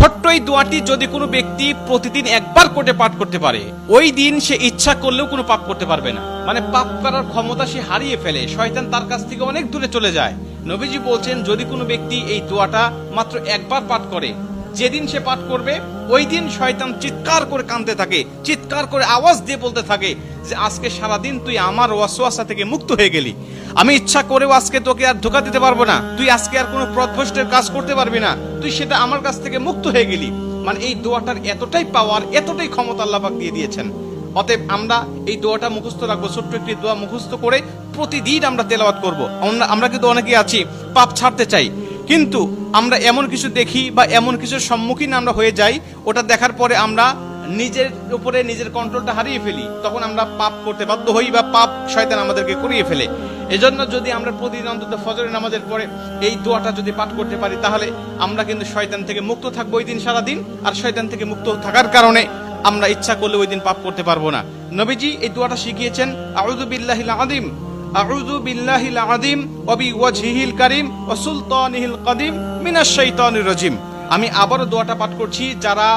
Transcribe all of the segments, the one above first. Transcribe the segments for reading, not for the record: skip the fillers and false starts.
ছোট্ট এই দোয়াটি যদি কোনো ব্যক্তি প্রতিদিন একবার করে পাঠ করতে পারে, ওই দিন সে ইচ্ছা করলেও কোনো পাপ করতে পারবে না। মানে পাপ করার ক্ষমতা সে হারিয়ে ফেলে, শয়তান তার কাছ থেকে অনেক দূরে চলে যায়। নবীজি বলছেন, যদি কোনো ব্যক্তি এই দোয়াটা মাত্র একবার পাঠ করে, যেদিন সে পাঠ করবে ওই দিন শয়তান চিৎকার করে কাঁদতে থাকে, চিৎকার করে আওয়াজ দিয়ে বলতে থাকে যে আজকে সারাদিন তুই আমার ওয়াসওয়াসা থেকে মুক্ত হয়ে গেলি, আমি ইচ্ছা করেও আজকে তোকে আর ধোঁকা দিতে পারবো না, তুই আজকে আর কোনো পথভ্রষ্টের কাজ করতে পারবি না, তুই সেটা আমার কাছ থেকে মুক্ত হয়ে গেলি। মানে এই দোয়াটার এতটাই পাওয়ার, এতটাই ক্ষমতা আল্লাহ পাক দিয়ে দিয়েছেন। অতএব আমরা এই দোয়াটা মুখস্থ রাখবো, ছোট্ট একটি দোয়া মুখস্থ করে প্রতিদিন আমরা তেলাওয়াত করব। আমরা কিন্তু অনেকেই আছি পাপ ছাড়তে চাই, কিন্তু আমরা এমন কিছু দেখি বা এমন কিছুর সম্মুখীন আমরা হয়ে যাই, ওটা দেখার পরে আমরা নিজের উপরে নিজের কন্ট্রোলটা হারিয়ে ফেলি, তখন আমরা পাপ করতে বাধ্য হই বা পাপ শয়তান আমাদেরকে করিয়ে ফেলে। এজন্য যদি আমরা প্রতিদিন অন্তত ফজরের নামাজের পরে এই দোয়াটা যদি পাঠ করতে পারি, তাহলে আমরা কিন্তু শয়তান থেকে মুক্ত থাকবো ওই দিন সারাদিন। আর শয়তান থেকে মুক্ত থাকার কারণে আমরা ইচ্ছা করলে ওই দিন পাপ করতে পারবো না। নবীজি এই দোয়াটা শিখিয়েছেন, আউযু বিল্লাহিল আযীম, আউযু বিল্লাহিল আযীম ওয়া বিওয়াজহিল কারীম ওয়া সুলতানিহিল কাদীম মিনাশ শাইতানির রাজীম। আমি আবারও দোয়াটা পাঠ করছি, যারা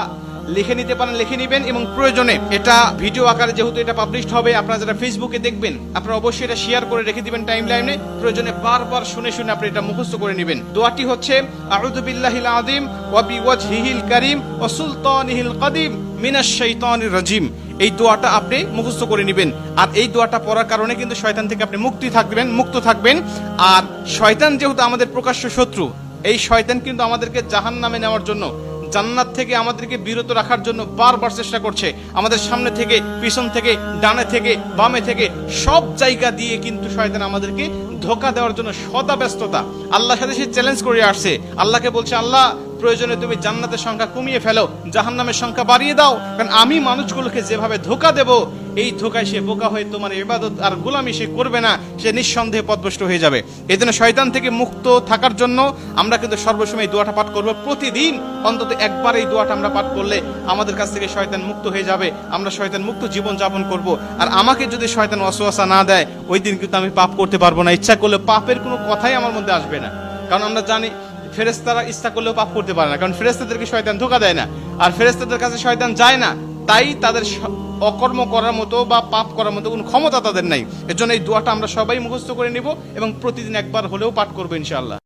লিখে নিতে পারেন লিখে নেবেন, এবং প্রয়োজনে এটা ভিডিও আকারে যেহেতু এটা পাবলিশড হবে, আপনারা যারা ফেসবুকে দেখবেন আপনারা অবশ্যই এটা শেয়ার করে রেখে দিবেন টাইমলাইনে, প্রয়োজনে বারবার শুনে শুনে আপনি এটা মুখস্থ করে নেবেন। দোয়াটি হচ্ছে, আউযু বিল্লাহিল আযীম ওয়া বিওয়াজহিল কারীম ওয়া সুলতানিহিল কাদীম মিনাশ শাইতানির রাজীম। এই দোয়াটা আপনি মুখস্থ করে নেবেন, আর এই দোয়াটা পড়ার কারণে কিন্তু শয়তান থেকে আপনি মুক্ত থাকবেন। আর শয়তান যেহেতু আমাদের প্রকাশ্য শত্রু, এই শয়তান কিন্তু আমাদেরকে জাহান্নামে নেওয়ার জন্য, জান্নাত থেকে আমাদেরকে বিরত রাখার জন্য বারবার চেষ্টা করছে। আমাদের সামনে থেকে, পিছন থেকে, ডানে থেকে, বামে থেকে, সব জায়গা দিয়ে কিন্তু শয়তান আমাদেরকে ধোঁকা দেওয়ার জন্য সদা ব্যস্ততা। আল্লাহর সাথে সে চ্যালেঞ্জ করে আসছে, আল্লাহকে বলছে, আল্লাহ প্রয়োজনে তুমি জান্নাতের সংখ্যা কমিয়ে ফেলো, জাহান্নামের সংখ্যা বাড়িয়ে দাও, কারণ আমি মানুষগুলোকে যেভাবে ধোঁকা দেব, এই ধোঁকায় সে বোকা হয়ে তোমার ইবাদত আর গোলামি সে করবে না, সে নিঃসন্দেহে পথভ্রষ্ট হয়ে যাবে। এই জন্য শয়তান থেকে মুক্ত থাকার জন্য আমরা কিন্তু সর্বসময় এই দোয়াটা পাঠ করবো। প্রতিদিন অন্তত একবার এই দোয়াটা আমরা পাঠ করলে আমাদের কাছ থেকে শয়তান মুক্ত হয়ে যাবে, আমরা শয়তান মুক্ত জীবন যাপন করব। আর আমাকে যদি শয়তান ওয়াসওয়াসা না দেয়, ওই দিন কিন্তু আমি পাপ করতে পারবো না, ইচ্ছা করলে পাপের কোনো কথাই আমার মধ্যে আসবে না। কারণ আমরা জানি ফেরেশতারা ইচ্ছা করলেও পাপ করতে পারে না, কারণ ফেরেশতাদেরকে শয়তান ধোঁকা দেয় না, আর ফেরেশতাদের কাছে শয়তান যায় না, তাই তাদের অকর্ম করার মতো বা পাপ করার মতো কোনো ক্ষমতা তাদের নাই। এর জন্য এই দোয়াটা আমরা সবাই মুখস্থ করে নিব এবং প্রতিদিন একবার হলেও পাঠ করবো ইনশাআল্লাহ।